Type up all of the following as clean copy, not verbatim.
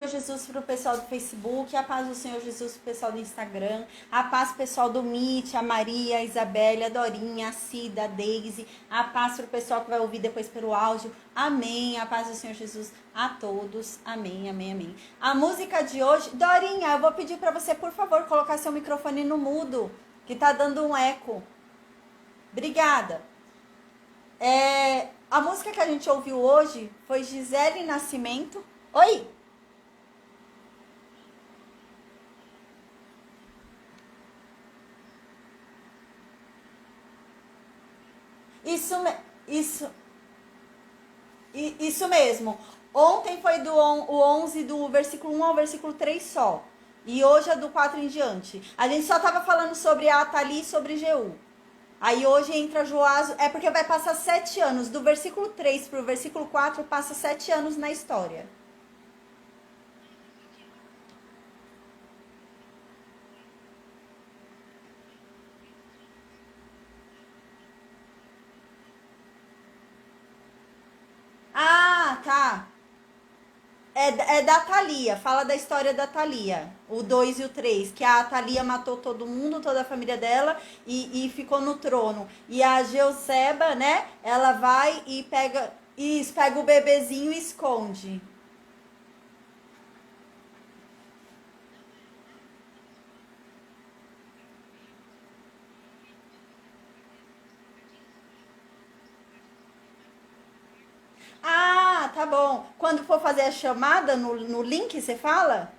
Jesus para o pessoal do Facebook, a paz do Senhor Jesus para o pessoal do Instagram, a paz pro pessoal do Meet, a Maria, a Isabelle, a Dorinha, a Cida, a Deise, a paz para o pessoal que vai ouvir depois pelo áudio, amém, a paz do Senhor Jesus a todos, amém, amém, amém. A música de hoje, Dorinha, eu vou pedir para você, por favor, colocar seu microfone no mudo, que tá dando um eco, obrigada. A música que a gente ouviu hoje foi Gisele Nascimento, oi! Isso, isso, isso mesmo. Ontem foi o 11 do versículo 1 ao versículo 3 só. E hoje é do 4 em diante. A gente só estava falando sobre a Atali e sobre Jeú. Aí hoje entra Joás, é porque vai passar 7 anos. Do versículo 3 para o versículo 4 passa 7 anos na história. Ah, tá. É da Thalia, fala da história da Thalia, o 2 e o 3, que a Thalia matou todo mundo, toda a família dela e ficou no trono. E a Jeuseba, né, ela vai e pega o bebezinho e esconde. Ah, tá bom. Quando for fazer a chamada no link, você fala?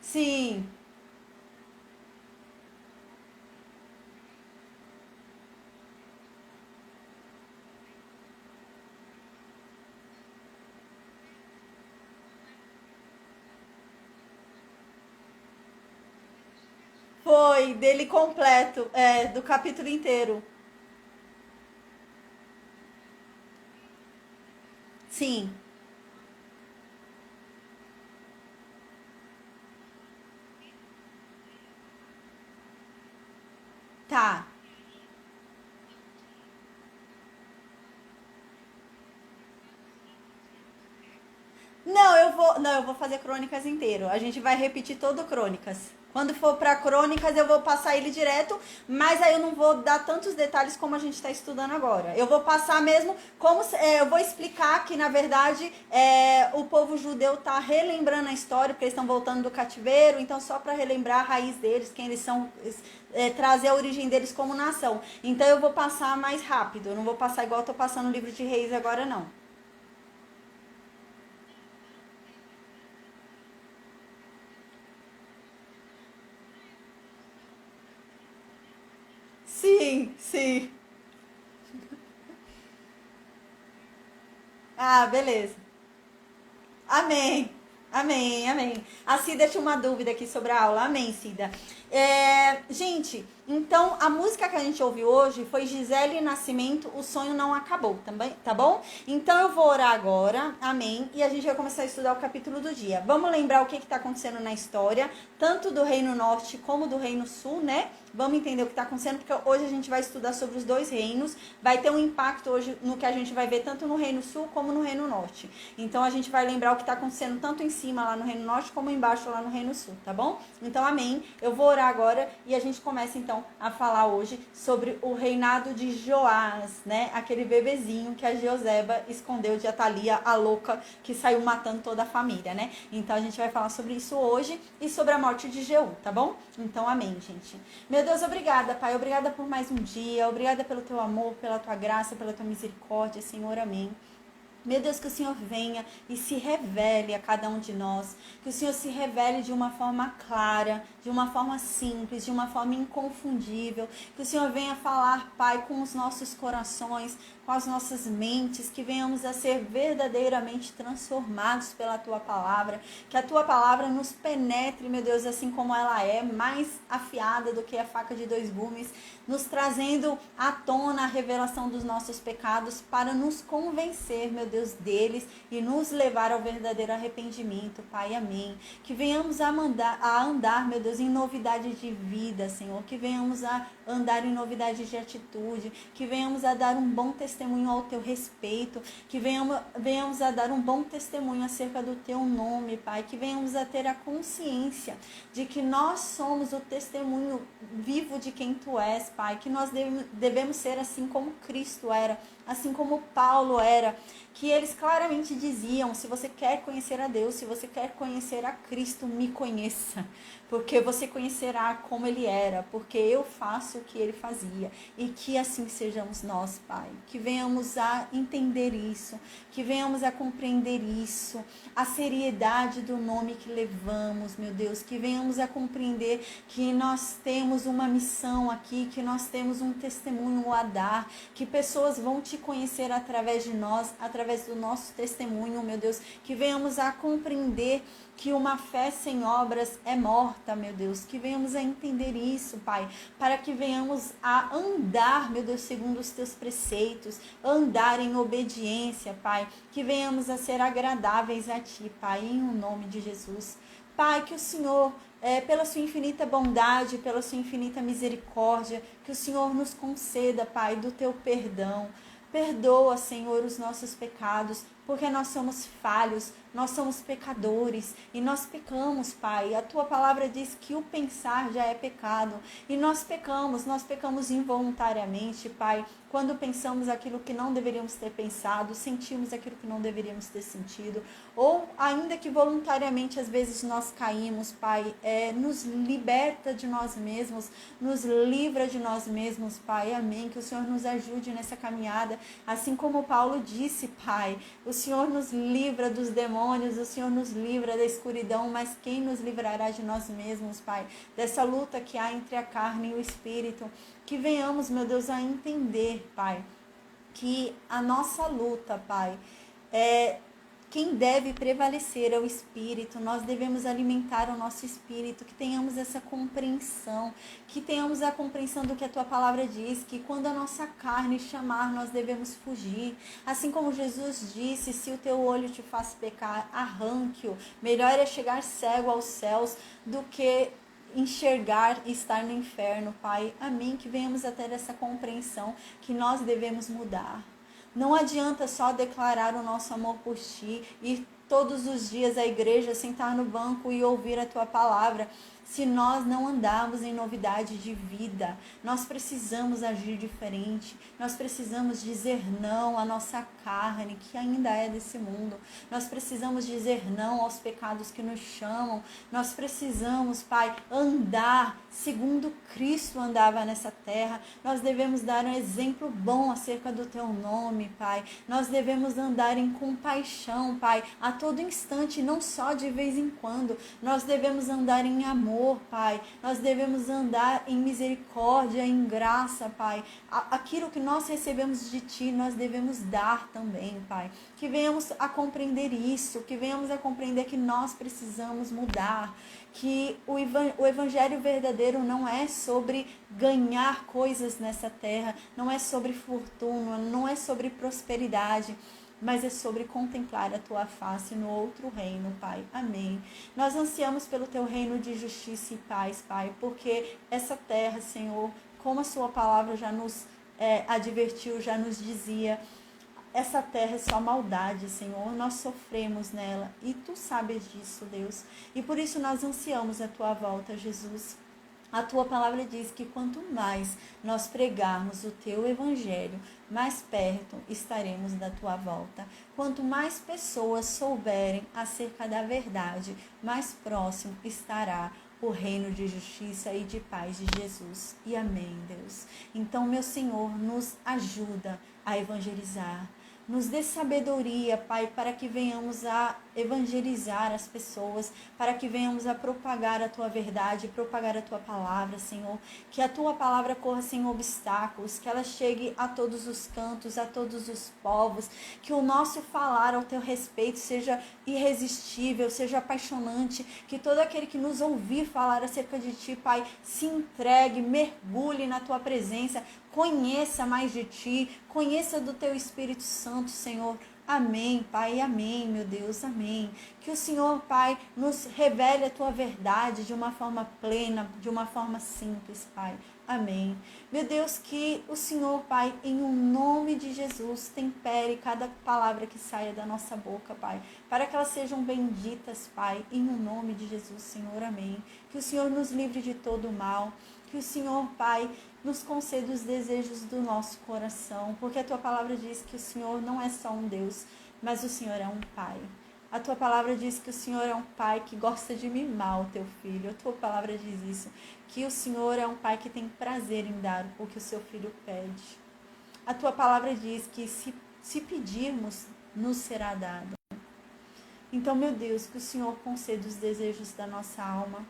Sim, foi dele completo, do capítulo inteiro. Sim, tá. Não, eu vou fazer Crônicas inteiro. A gente vai repetir todo Crônicas. Quando for para Crônicas, eu vou passar ele direto, mas aí eu não vou dar tantos detalhes como a gente está estudando agora. Eu vou passar mesmo eu vou explicar que na verdade o povo judeu está relembrando a história, porque eles estão voltando do cativeiro, então só para relembrar a raiz deles, quem eles são, trazer a origem deles como nação. Então eu vou passar mais rápido. Eu não vou passar igual eu tô passando o livro de Reis agora não. Sim, sim. Ah, beleza. Amém. Amém, amém. A Cida tinha uma dúvida aqui sobre a aula. Amém, Cida. Gente, então a música que a gente ouviu hoje foi Gisele Nascimento, O Sonho Não Acabou, também, tá bom? Então eu vou orar agora, amém, e a gente vai começar a estudar o capítulo do dia. Vamos lembrar o que está acontecendo na história, tanto do Reino Norte como do Reino Sul, né? Vamos entender o que está acontecendo, porque hoje a gente vai estudar sobre os dois reinos. Vai ter um impacto hoje no que a gente vai ver tanto no Reino Sul como no Reino Norte. Então a gente vai lembrar o que está acontecendo tanto em cima lá no Reino Norte como embaixo lá no Reino Sul, tá bom? Então amém. Eu vou orar agora e a gente começa então a falar hoje sobre o reinado de Joás, né? Aquele bebezinho que a Jeoseba escondeu de Atalia, a louca que saiu matando toda a família, né? Então a gente vai falar sobre isso hoje e sobre a morte de Jeú, tá bom? Então amém, gente. Meu Deus, obrigada, Pai. Obrigada por mais um dia. Obrigada pelo teu amor, pela tua graça, pela tua misericórdia, Senhor. Amém. Meu Deus, que o Senhor venha e se revele a cada um de nós. Que o Senhor se revele de uma forma clara, de uma forma simples, de uma forma inconfundível. Que o Senhor venha falar, Pai, com os nossos corações, com as nossas mentes. Que venhamos a ser verdadeiramente transformados pela Tua palavra. Que a Tua palavra nos penetre, meu Deus, assim como ela é, mais afiada do que a faca de dois gumes, nos trazendo à tona a revelação dos nossos pecados para nos convencer, meu Deus, deles e nos levar ao verdadeiro arrependimento, Pai, amém. Que venhamos a andar, meu Deus, em novidade de vida, Senhor, que venhamos a andar em novidade de atitude, que venhamos a dar um bom testemunho ao teu respeito, que venhamos a dar um bom testemunho acerca do teu nome, Pai, que venhamos a ter a consciência de que nós somos o testemunho vivo de quem tu és, Pai, que nós devemos ser assim como Cristo era, assim como Paulo era, que eles claramente diziam: se você quer conhecer a Deus, se você quer conhecer a Cristo, me conheça, porque você conhecerá como ele era, porque eu faço o que ele fazia, e que assim sejamos nós, Pai, que venhamos a entender isso, que venhamos a compreender isso, a seriedade do nome que levamos, meu Deus, que venhamos a compreender que nós temos uma missão aqui, que nós temos um testemunho a dar, que pessoas vão te conhecer através de nós, através do nosso testemunho, meu Deus, que venhamos a compreender que uma fé sem obras é morta, meu Deus, que venhamos a entender isso, Pai, para que venhamos a andar, meu Deus, segundo os teus preceitos, andar em obediência, Pai, que venhamos a ser agradáveis a Ti, Pai, em o nome de Jesus. Pai, que o Senhor, pela sua infinita bondade, pela sua infinita misericórdia, que o Senhor nos conceda, Pai, do teu perdão. Perdoa, Senhor, os nossos pecados, porque nós somos falhos, nós somos pecadores e nós pecamos, Pai. A tua palavra diz que o pensar já é pecado e nós pecamos involuntariamente, Pai. Quando pensamos aquilo que não deveríamos ter pensado, sentimos aquilo que não deveríamos ter sentido, ou ainda que voluntariamente às vezes nós caímos, Pai, nos liberta de nós mesmos, nos livra de nós mesmos, Pai. Amém. Que o Senhor nos ajude nessa caminhada, assim como Paulo disse, Pai. O Senhor nos livra dos demônios, o Senhor nos livra da escuridão, mas quem nos livrará de nós mesmos, Pai? Dessa luta que há entre a carne e o espírito. Que venhamos, meu Deus, a entender, Pai, que a nossa luta, Pai, quem deve prevalecer é o Espírito. Nós devemos alimentar o nosso Espírito, que tenhamos essa compreensão, que tenhamos a compreensão do que a Tua Palavra diz, que quando a nossa carne chamar, nós devemos fugir. Assim como Jesus disse, se o teu olho te faz pecar, arranque-o. Melhor é chegar cego aos céus do que enxergar e estar no inferno, Pai. Amém. Que venhamos a ter essa compreensão, que nós devemos mudar. Não adianta só declarar o nosso amor por Ti, ir todos os dias à igreja, sentar no banco e ouvir a Tua palavra, se nós não andarmos em novidade de vida. Nós precisamos agir diferente, nós precisamos dizer não à nossa carne, que ainda é desse mundo. Nós precisamos dizer não aos pecados que nos chamam. Nós precisamos, Pai, andar segundo Cristo andava nessa terra. Nós devemos dar um exemplo bom acerca do Teu nome, Pai. Nós devemos andar em compaixão, Pai, a todo instante, não só de vez em quando. Nós devemos andar em amor, Pai. Nós devemos andar em misericórdia, em graça, Pai. Aquilo que nós recebemos de Ti, nós devemos dar também, Pai. Que venhamos a compreender isso, que venhamos a compreender que nós precisamos mudar, que o evangelho verdadeiro não é sobre ganhar coisas nessa terra, não é sobre fortuna, não é sobre prosperidade, mas é sobre contemplar a Tua face no outro reino, Pai. Amém. Nós ansiamos pelo Teu reino de justiça e paz, Pai, porque essa terra, Senhor, como a Sua palavra já nos advertiu, já nos dizia, essa terra é só maldade, Senhor. Nós sofremos nela e Tu sabes disso, Deus. E por isso nós ansiamos a Tua volta, Jesus. A Tua palavra diz que quanto mais nós pregarmos o Teu evangelho, mais perto estaremos da Tua volta. Quanto mais pessoas souberem acerca da verdade, mais próximo estará o reino de justiça e de paz de Jesus. E amém, Deus. Então, meu Senhor, nos ajuda a evangelizar. Nos dê sabedoria, Pai, para que venhamos a evangelizar as pessoas, para que venhamos a propagar a Tua verdade, propagar a Tua palavra, Senhor. Que a Tua palavra corra sem obstáculos, que ela chegue a todos os cantos, a todos os povos. Que o nosso falar ao Teu respeito seja irresistível, seja apaixonante. Que todo aquele que nos ouvir falar acerca de Ti, Pai, se entregue, mergulhe na Tua presença, conheça mais de Ti, conheça do Teu Espírito Santo, Senhor. Amém, Pai, amém, meu Deus, amém. Que o Senhor, Pai, nos revele a Tua verdade de uma forma plena, de uma forma simples, Pai. Amém. Meu Deus, que o Senhor, Pai, em o nome de Jesus, tempere cada palavra que saia da nossa boca, Pai, para que elas sejam benditas, Pai, em o nome de Jesus, Senhor. Amém. Que o Senhor nos livre de todo o mal, que o Senhor, Pai, nos conceda os desejos do nosso coração, porque a Tua palavra diz que o Senhor não é só um Deus, mas o Senhor é um Pai. A Tua palavra diz que o Senhor é um Pai que gosta de mimar o Teu Filho. A Tua palavra diz isso, que o Senhor é um Pai que tem prazer em dar o que o Seu Filho pede. A Tua palavra diz que se pedirmos, nos será dado. Então, meu Deus, que o Senhor conceda os desejos da nossa alma,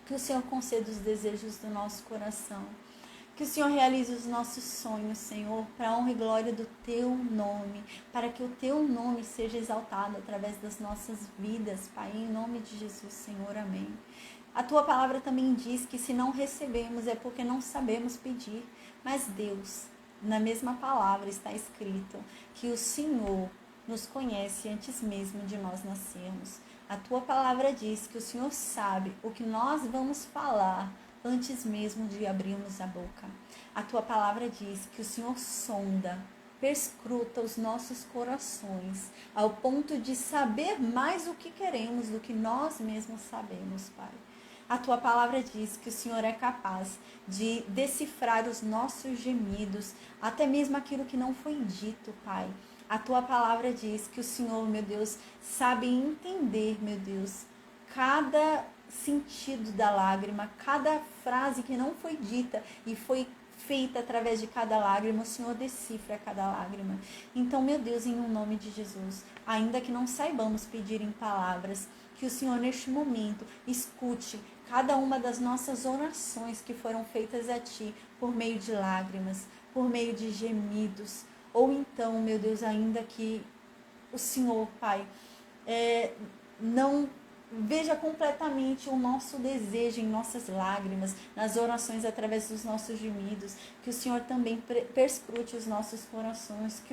que o Senhor conceda os desejos do nosso coração. Que o Senhor realize os nossos sonhos, Senhor, para a honra e glória do Teu nome, para que o Teu nome seja exaltado através das nossas vidas, Pai, em nome de Jesus, Senhor, amém. A Tua palavra também diz que se não recebemos é porque não sabemos pedir, mas Deus, na mesma palavra está escrito que o Senhor nos conhece antes mesmo de nós nascermos. A Tua palavra diz que o Senhor sabe o que nós vamos falar antes mesmo de abrirmos a boca. A Tua palavra diz que o Senhor sonda, perscruta os nossos corações, ao ponto de saber mais o que queremos do que nós mesmos sabemos, Pai. A Tua palavra diz que o Senhor é capaz de decifrar os nossos gemidos, até mesmo aquilo que não foi dito, Pai. A Tua palavra diz que o Senhor, meu Deus, sabe entender, meu Deus, cada sentido da lágrima, cada frase que não foi dita e foi feita através de cada lágrima, o Senhor decifra cada lágrima. Então, meu Deus, em nome de Jesus, ainda que não saibamos pedir em palavras, que o Senhor neste momento escute cada uma das nossas orações que foram feitas a Ti por meio de lágrimas, por meio de gemidos, ou então, meu Deus, ainda que o Senhor, Pai, não veja completamente o nosso desejo em nossas lágrimas, nas orações através dos nossos gemidos, que o Senhor também perscrute os nossos corações, que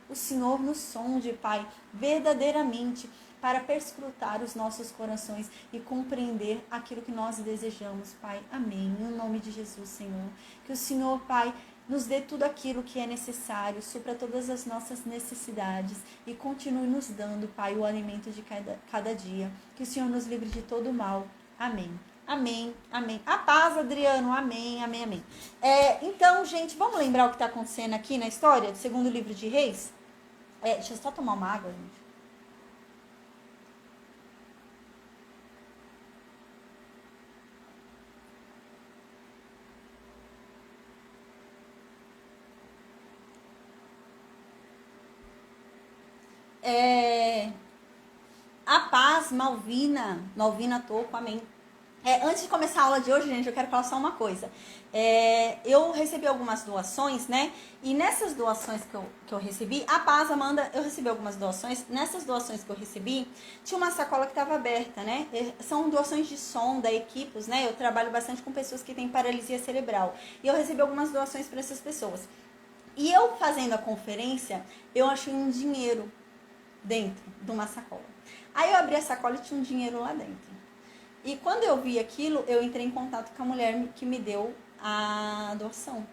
o Senhor nos sonde, Pai, verdadeiramente, para perscrutar os nossos corações e compreender aquilo que nós desejamos, Pai. Amém. Em nome de Jesus, Senhor. Que o Senhor, Pai, nos dê tudo aquilo que é necessário, supra todas as nossas necessidades e continue nos dando, Pai, o alimento de cada dia. Que o Senhor nos livre de todo o mal. Amém. Amém, amém. A paz, Adriano. Amém, amém, amém. Então, gente, vamos lembrar o que está acontecendo aqui na história do segundo livro de Reis? Deixa eu só tomar uma água, gente. A paz, Malvina. Malvina Toco, amém. Antes de começar a aula de hoje, gente, eu quero falar só uma coisa. Eu recebi algumas doações, né? E nessas doações que eu recebi, a Paz, Amanda, eu recebi algumas doações. Nessas doações que eu recebi, tinha uma sacola que estava aberta, né? São doações de som da Equipos, né? Eu trabalho bastante com pessoas que têm paralisia cerebral. E eu recebi algumas doações para essas pessoas. E eu fazendo a conferência, eu achei um dinheiro dentro de uma sacola. Aí eu abri a sacola e tinha um dinheiro lá dentro. E quando eu vi aquilo, eu entrei em contato com a mulher que me deu a doação.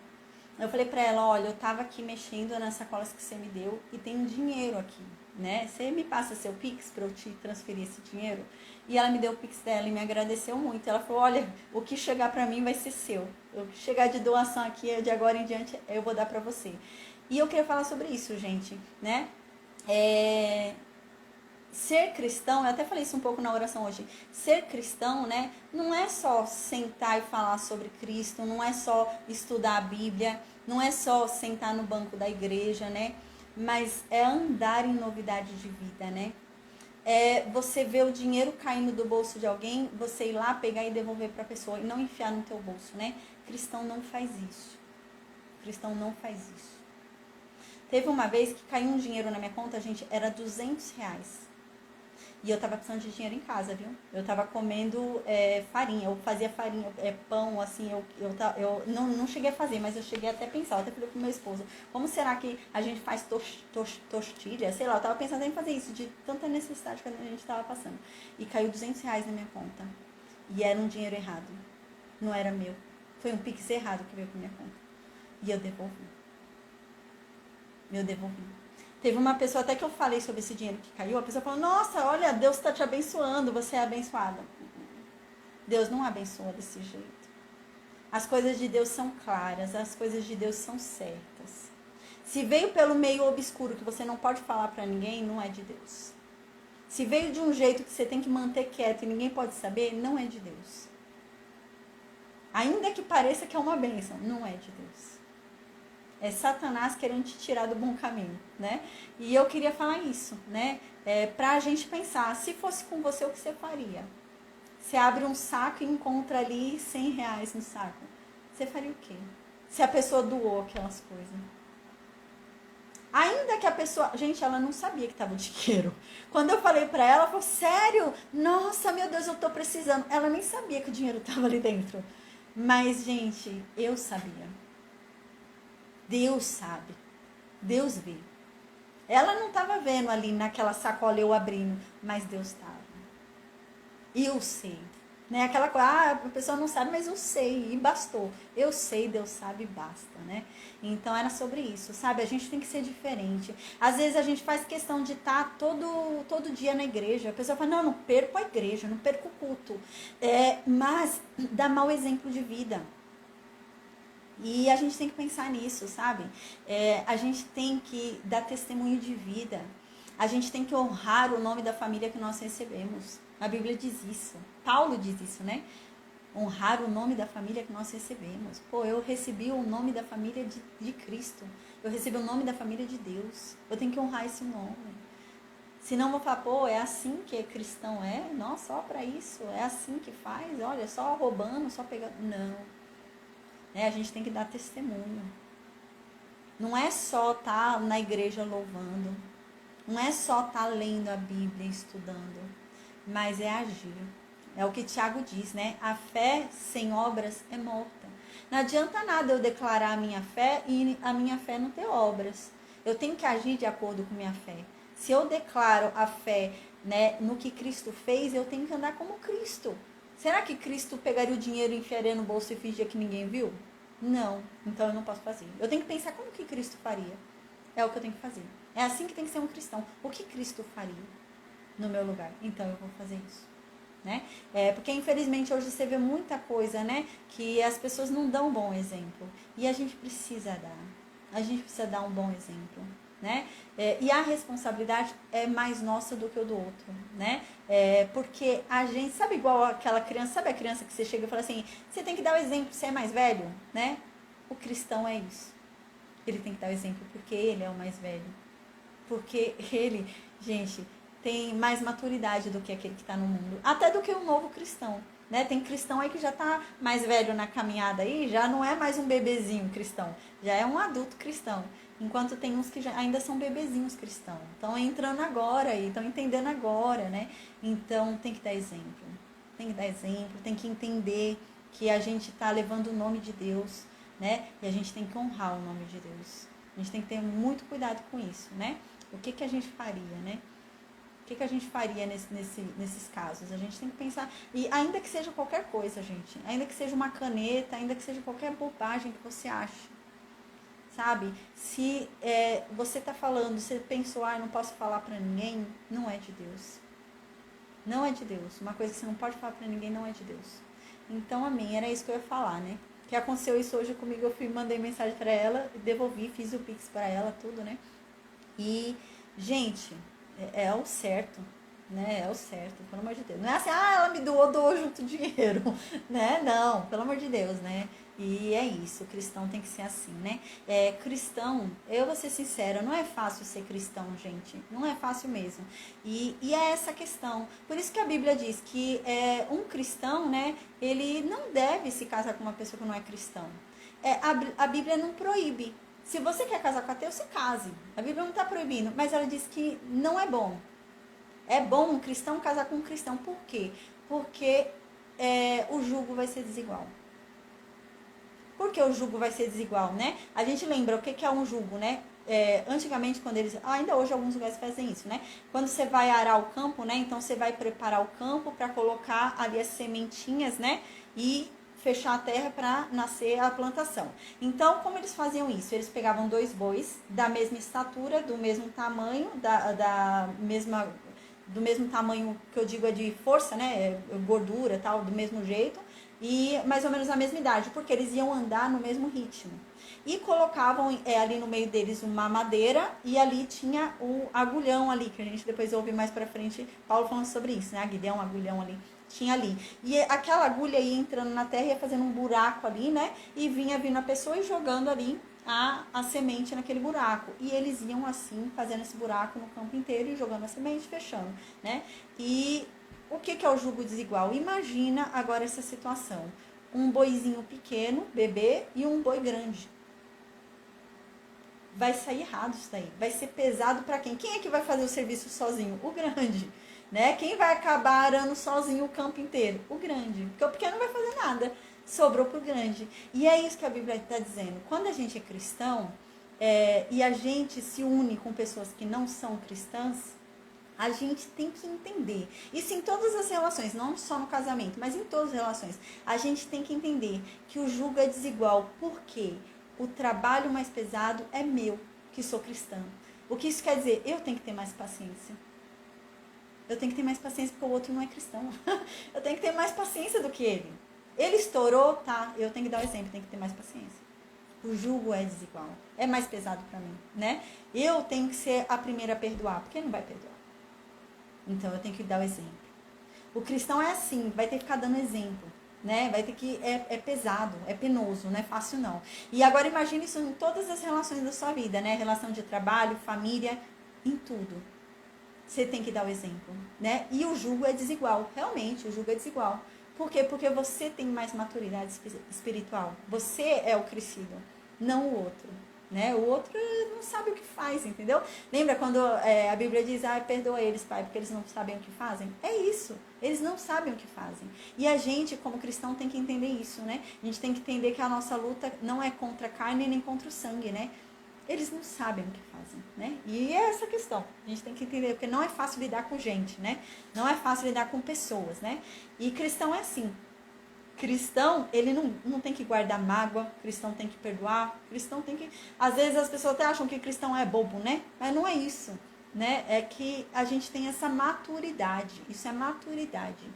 Eu falei pra ela, olha, eu tava aqui mexendo nas sacolas que você me deu e tem um dinheiro aqui, né? Você me passa seu Pix pra eu te transferir esse dinheiro? E ela me deu o Pix dela e me agradeceu muito. Ela falou, olha, o que chegar pra mim vai ser seu. O que chegar de doação aqui, de agora em diante, eu vou dar pra você. E eu queria falar sobre isso, gente, né? Ser cristão, eu até falei isso um pouco na oração hoje, ser cristão, né, não é só sentar e falar sobre Cristo, não é só estudar a Bíblia, não é só sentar no banco da igreja, né, mas é andar em novidade de vida, né, você ver o dinheiro caindo do bolso de alguém, você ir lá pegar e devolver para a pessoa e não enfiar no teu bolso, né, cristão não faz isso, cristão não faz isso. Teve uma vez que caiu um dinheiro na minha conta, gente, era R$200. E eu tava precisando de dinheiro em casa, viu? Eu tava comendo farinha, eu fazia farinha, pão, assim, eu não cheguei a fazer, mas eu cheguei até a pensar, eu até falei pro meu esposo, como será que a gente faz tostilha? Sei lá, eu tava pensando em fazer isso, de tanta necessidade que a gente tava passando. E caiu R$200 na minha conta. E era um dinheiro errado, não era meu. Foi um Pix errado que veio pra minha conta. E eu devolvi. Teve uma pessoa até que eu falei sobre esse dinheiro que caiu, a pessoa falou, nossa, olha, Deus está te abençoando, você é abençoada. Deus não abençoa desse jeito. As coisas de Deus são claras, as coisas de Deus são certas. Se veio pelo meio obscuro que você não pode falar para ninguém, não é de Deus. Se veio de um jeito que você tem que manter quieto e ninguém pode saber, não é de Deus. Ainda que pareça que é uma bênção, não é de Deus. É Satanás querendo te tirar do bom caminho, né? E eu queria falar isso, né? Pra gente pensar, se fosse com você, o que você faria? Você abre um saco e encontra ali R$100 no saco. Você faria o quê? Se a pessoa doou aquelas coisas. Ainda que a pessoa... Gente, ela não sabia que estava o dinheiro. Quando eu falei pra ela, ela falou, sério? Nossa, meu Deus, eu tô precisando. Ela nem sabia que o dinheiro estava ali dentro. Mas, gente, eu sabia. Deus sabe. Deus vê. Ela não estava vendo ali naquela sacola eu abrindo, mas Deus estava. Eu sei. Né? Aquela coisa, a pessoa não sabe, mas eu sei, e bastou. Eu sei, Deus sabe, basta, né? Então era sobre isso, sabe? A gente tem que ser diferente. Às vezes a gente faz questão de estar todo dia na igreja. A pessoa fala, não perco a igreja, não perco o culto. Mas dá mau exemplo de vida. E a gente tem que pensar nisso, sabe? A gente tem que dar testemunho de vida. A gente tem que honrar o nome da família que nós recebemos. A Bíblia diz isso. Paulo diz isso, né? Honrar o nome da família que nós recebemos. Pô, eu recebi o nome da família de Cristo. Eu recebi o nome da família de Deus. Eu tenho que honrar esse nome. Senão eu vou falar, pô, é assim que cristão é? Nossa, só pra isso? É assim que faz? Olha, só roubando, só pegando. Não. A gente tem que dar testemunho. Não é só estar na igreja louvando. Não é só estar lendo a Bíblia, estudando. Mas é agir. É o que Tiago diz, né? A fé sem obras é morta. Não adianta nada eu declarar a minha fé e a minha fé não ter obras. Eu tenho que agir de acordo com minha fé. Se eu declaro a fé, né, no que Cristo fez, eu tenho que andar como Cristo. Será que Cristo pegaria o dinheiro e enfiaria no bolso e fingia que ninguém viu? Não. Então eu não posso fazer. Eu tenho que pensar como que Cristo faria. É o que eu tenho que fazer. É assim que tem que ser um cristão. O que Cristo faria no meu lugar? Então eu vou fazer isso. Né? Porque infelizmente hoje você vê muita coisa, né, que as pessoas não dão bom exemplo. E a gente precisa dar. A gente precisa dar um bom exemplo. Né? E a responsabilidade é mais nossa do que o do outro, né? Porque a gente, sabe igual aquela criança, sabe a criança que você chega e fala assim, você tem que dar o exemplo, você é mais velho, né? O cristão é isso. Ele tem que dar o exemplo porque ele é o mais velho. Porque ele, gente, tem mais maturidade do que aquele que está no mundo. Até do que o novo cristão, né? Tem cristão aí que já está mais velho na caminhada aí, já não é mais um bebezinho cristão, já é um adulto cristão. Enquanto tem uns que ainda são bebezinhos cristãos. Estão entrando agora e estão entendendo agora, né? Então tem que dar exemplo. Tem que dar exemplo, tem que entender que a gente está levando o nome de Deus, né? E a gente tem que honrar o nome de Deus. A gente tem que ter muito cuidado com isso, né? O que a gente faria, né? O que a gente faria nesses casos? A gente tem que pensar. E ainda que seja qualquer coisa, gente. Ainda que seja uma caneta, ainda que seja qualquer bobagem que você ache. Sabe? Se você está falando, você pensou, não posso falar para ninguém, não é de Deus. Não é de Deus. Uma coisa que você não pode falar para ninguém não é de Deus. Então, amém. Era isso que eu ia falar, né? Que aconteceu isso hoje comigo, eu mandei mensagem para ela, devolvi, fiz o Pix para ela, tudo, né? E, gente, é o certo, né? É o certo, pelo amor de Deus. Não é assim, ela me doou junto dinheiro, né? Não, pelo amor de Deus, né? E é isso, o cristão tem que ser assim, né? Cristão, eu vou ser sincera, não é fácil ser cristão, gente. Não é fácil mesmo. E é essa questão. Por isso que a Bíblia diz que um cristão, né? Ele não deve se casar com uma pessoa que não é cristão. A Bíblia não proíbe. Se você quer casar com ateu, se case. A Bíblia não está proibindo, mas ela diz que não é bom. É bom um cristão casar com um cristão. Por quê? Porque o jugo vai ser desigual. Por que o jugo vai ser desigual, né? A gente lembra o que é um jugo, né? Antigamente, quando eles... ainda hoje alguns lugares fazem isso, né? Quando você vai arar o campo, né? Então, você vai preparar o campo para colocar ali as sementinhas, né? E fechar a terra para nascer a plantação. Então, como eles faziam isso? Eles pegavam 2 bois da mesma estatura, do mesmo tamanho, do mesmo tamanho que eu digo é de força, né? Gordura, tal, do mesmo jeito, e mais ou menos a mesma idade, porque eles iam andar no mesmo ritmo. E colocavam ali no meio deles uma madeira, e ali tinha o agulhão ali, que a gente depois ouve mais pra frente Paulo falando sobre isso, né? Aguilhão, agulhão ali, tinha ali. E aquela agulha ia entrando na terra, ia fazendo um buraco ali, né? E vinha vindo a pessoa e jogando ali a semente naquele buraco. E eles iam assim, fazendo esse buraco no campo inteiro e jogando a semente, fechando, né? E o que é o jugo desigual? Imagina agora essa situação. Um boizinho pequeno, bebê, e um boi grande. Vai sair errado isso daí. Vai ser pesado para quem? Quem é que vai fazer o serviço sozinho? O grande, né? Quem vai acabar arando sozinho o campo inteiro? O grande. Porque o pequeno não vai fazer nada. Sobrou pro grande. E é isso que a Bíblia está dizendo. Quando a gente é cristão, e a gente se une com pessoas que não são cristãs, a gente tem que entender. Isso em todas as relações, não só no casamento, mas em todas as relações. A gente tem que entender que o jugo é desigual. Por quê? O trabalho mais pesado é meu, que sou cristã. O que isso quer dizer? Eu tenho que ter mais paciência. Eu tenho que ter mais paciência porque o outro não é cristão. Eu tenho que ter mais paciência do que ele. Ele estourou, tá? Eu tenho que dar o exemplo, tenho que ter mais paciência. O jugo é desigual. É mais pesado para mim, né? Eu tenho que ser a primeira a perdoar, porque ele não vai perdoar. Então eu tenho que dar o exemplo. O cristão é assim, vai ter que ficar dando exemplo. Né? Vai ter que é pesado, é penoso, não é fácil não. E agora imagine isso em todas as relações da sua vida, né? Relação de trabalho, família, em tudo. Você tem que dar o exemplo, né? E o jugo é desigual, realmente, o jugo é desigual. Por quê? Porque você tem mais maturidade espiritual. Você é o crescido, não o outro. Né? O outro não sabe o que faz, entendeu? Lembra quando a Bíblia diz, perdoa eles, Pai, porque eles não sabem o que fazem? É isso, eles não sabem o que fazem. E a gente, como cristão, tem que entender isso, né? A gente tem que entender que a nossa luta não é contra a carne nem contra o sangue, né? Eles não sabem o que fazem, né? E é essa questão, a gente tem que entender, porque não é fácil lidar com gente, né? Não é fácil lidar com pessoas, né? E cristão é assim. Cristão, ele não tem que guardar mágoa, cristão tem que perdoar, cristão tem que... Às vezes as pessoas até acham que cristão é bobo, né? Mas não é isso, né? É que a gente tem essa maturidade, isso é maturidade,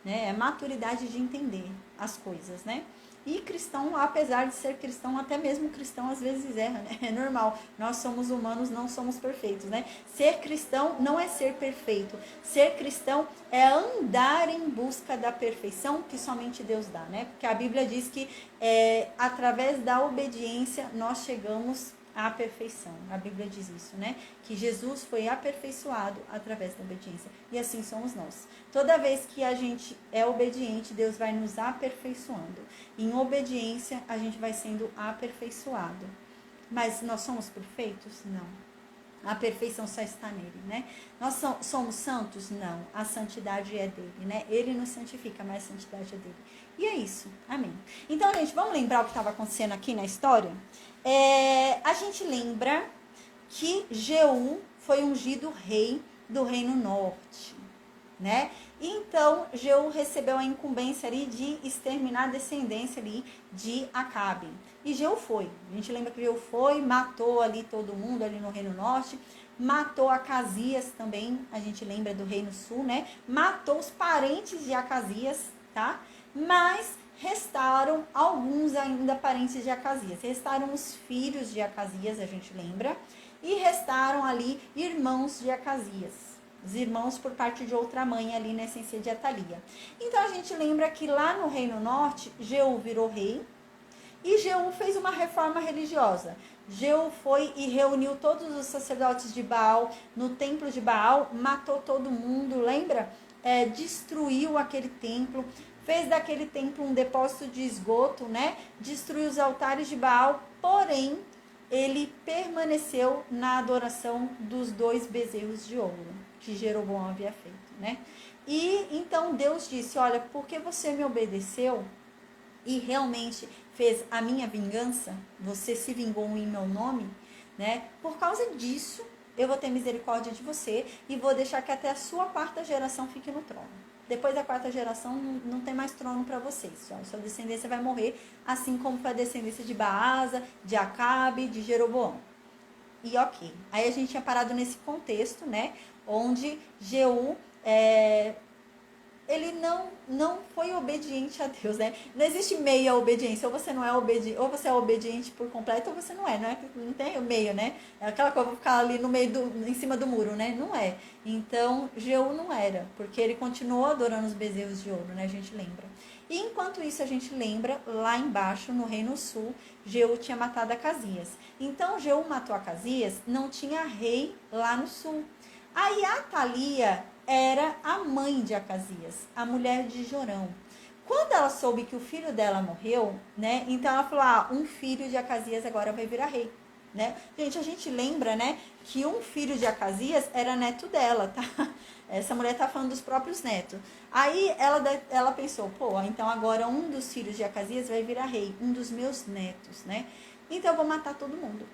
né? É maturidade de entender as coisas, né? E cristão, apesar de ser cristão, até mesmo cristão às vezes erra, né? É normal. Nós somos humanos, não somos perfeitos, né? Ser cristão não é ser perfeito. Ser cristão é andar em busca da perfeição que somente Deus dá, né? Porque a Bíblia diz que através da obediência nós chegamos à perfeição. A Bíblia diz isso, né? Que Jesus foi aperfeiçoado através da obediência. E assim somos nós. Toda vez que a gente é obediente, Deus vai nos aperfeiçoando. Em obediência, a gente vai sendo aperfeiçoado. Mas nós somos perfeitos? Não. A perfeição só está nele, né? Nós somos santos? Não. A santidade é dele, né? Ele nos santifica, mas a santidade é dele. E é isso. Amém. Então, gente, vamos lembrar o que estava acontecendo aqui na história? A gente lembra que Jeú foi ungido rei do Reino Norte, né? Então, Jeú recebeu a incumbência ali de exterminar a descendência ali de Acabe. E Jeú foi. A gente lembra que Jeú foi, matou ali todo mundo ali no Reino Norte, matou Acasias também, a gente lembra do Reino Sul, né? Matou os parentes de Acasias, tá? Mas restaram alguns ainda parentes de Acasias. Restaram os filhos de Acasias, a gente lembra. E restaram ali irmãos de Acasias. Os irmãos por parte de outra mãe ali na essência de Atalia. Então a gente lembra que lá no Reino Norte, Jeú virou rei. E Jeú fez uma reforma religiosa. Jeú foi e reuniu todos os sacerdotes de Baal no templo de Baal. Matou todo mundo, lembra? Destruiu aquele templo. Fez daquele templo um depósito de esgoto, né? Destruiu os altares de Baal, porém, ele permaneceu na adoração dos 2 bezerros de ouro que Jeroboão havia feito, né? E então Deus disse, olha, porque você me obedeceu e realmente fez a minha vingança, você se vingou em meu nome, né? Por causa disso, eu vou ter misericórdia de você e vou deixar que até a sua 4ª geração fique no trono. Depois da 4ª geração, não tem mais trono para vocês. Sua descendência vai morrer, assim como foi a descendência de Baasa, de Acabe, de Jeroboão. E ok. Aí a gente tinha parado nesse contexto, né? Onde Jeú, ele não foi obediente a Deus, né? Não existe meia obediência. Ou você não é obediente, ou você é obediente por completo, ou você não é. Não tem o meio, né? É aquela coisa, vou ficar ali no meio em cima do muro, né? Não é. Então, Jeú não era, porque ele continuou adorando os bezerros de ouro, né? A gente lembra. E enquanto isso, a gente lembra, lá embaixo, no Reino Sul, Jeú tinha matado Acasias. Então, Jeú matou Acasias, não tinha rei lá no sul. Aí, Atalia era a mãe de Acasias, a mulher de Jorão. Quando ela soube que o filho dela morreu, né? Então ela falou: um filho de Acasias agora vai virar rei, né? Gente, a gente lembra, né, que um filho de Acasias era neto dela, tá? Essa mulher tá falando dos próprios netos. Aí ela pensou: pô, então agora um dos filhos de Acasias vai virar rei, um dos meus netos, né? Então eu vou matar todo mundo.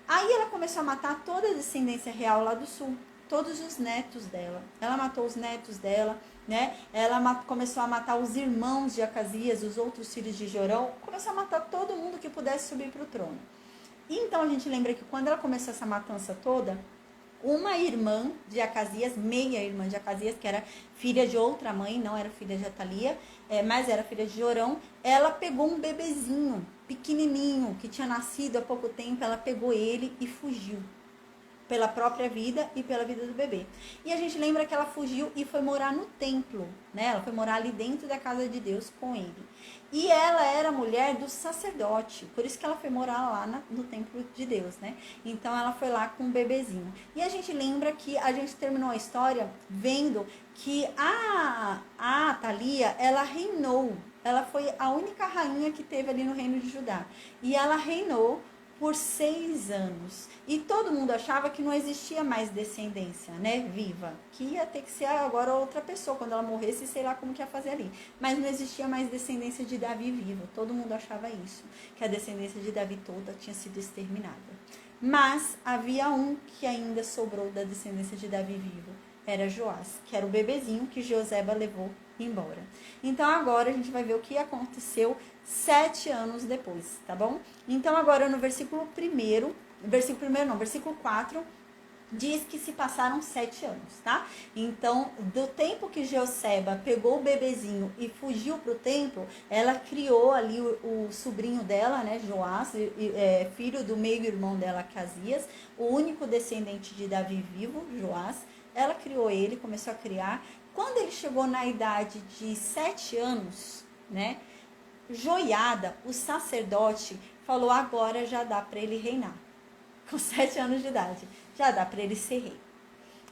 Aí ela começou a matar toda a descendência real lá do sul. Todos os netos dela. Ela matou os netos dela, né? Ela começou a matar os irmãos de Acasias, os outros filhos de Jorão. Começou a matar todo mundo que pudesse subir para o trono. E então a gente lembra que quando ela começou essa matança toda, uma irmã de Acasias, meia irmã de Acasias, que era filha de outra mãe, não era filha de Atalia, mas era filha de Jorão, ela pegou um bebezinho, pequenininho, que tinha nascido há pouco tempo, ela pegou ele e fugiu. Pela própria vida e pela vida do bebê. E a gente lembra que ela fugiu e foi morar no templo, né? Ela foi morar ali dentro da casa de Deus com ele. E ela era mulher do sacerdote, por isso que ela foi morar lá no templo de Deus, né? Então ela foi lá com um bebezinho. E a gente lembra que a gente terminou a história vendo que a Atalia, ela reinou. Ela foi a única rainha que teve ali no reino de Judá. E ela reinou por 6 anos. E todo mundo achava que não existia mais descendência, né, viva. Que ia ter que ser agora outra pessoa. Quando ela morresse, sei lá como que ia fazer ali. Mas não existia mais descendência de Davi vivo. Todo mundo achava isso. Que a descendência de Davi toda tinha sido exterminada. Mas havia um que ainda sobrou da descendência de Davi vivo. Era Joás, que era o bebezinho que Joseba levou embora. Então agora a gente vai ver o que aconteceu 7 anos depois, tá bom? Então agora no versículo 4, diz que se passaram 7 anos, tá? Então, do tempo que Joseba pegou o bebezinho e fugiu para o templo, ela criou ali o sobrinho dela, né, Joás, filho do meio-irmão dela, Acasias, o único descendente de Davi vivo, Joás. Ela criou ele, começou a criar. Quando ele chegou na idade de 7 anos, né, Joiada, o sacerdote, falou: agora já dá para ele reinar. Com 7 anos de idade, já dá para ele ser rei.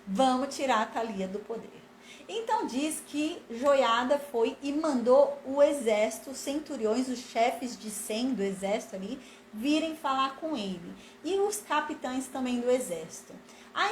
Vamos tirar a Atalia do poder. Então diz que Joiada foi e mandou o exército, os centuriões, os chefes de 100 do exército ali, virem falar com ele. E os capitães também do exército.